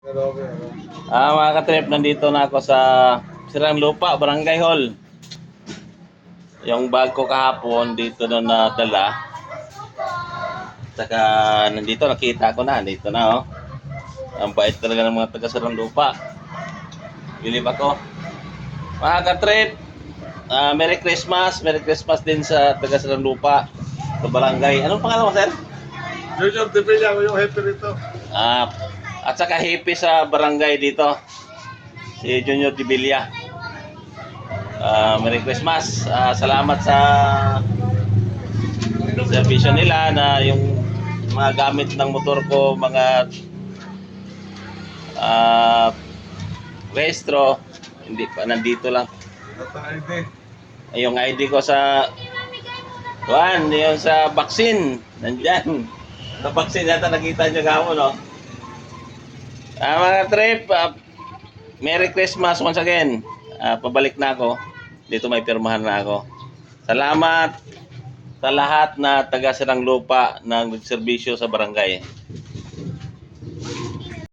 Mga katrip, nandito na ako sa Sirang Lupa, Barangay Hall. Yung bag ko kahapon dito na nadala. Saka nandito, nakita ko na, dito na oh. Ang bait talaga ng mga taga Sirang Lupa. Bilib ako. Mga katrip, Merry Christmas. Merry Christmas din sa taga Sirang Lupa, sa barangay. Anong pangalan mo, sir? Junior Tibilla, ako yung happy rito. At saka hippie sa barangay dito, si Junior Tibilla. Merry Christmas. Salamat sa servisyo nila na yung mga gamit ng motor ko, mga rehistro, hindi pa, nandito lang. Yung ID ko sa yung sa vaccine, nandyan. Sa vaccine yata nakita nyo gamo, no? Mga trip, Merry Christmas once again. Pabalik na ako. Dito may pirmahan na ako. Salamat sa lahat na taga Sirang Lupa na nagserbisyo sa barangay.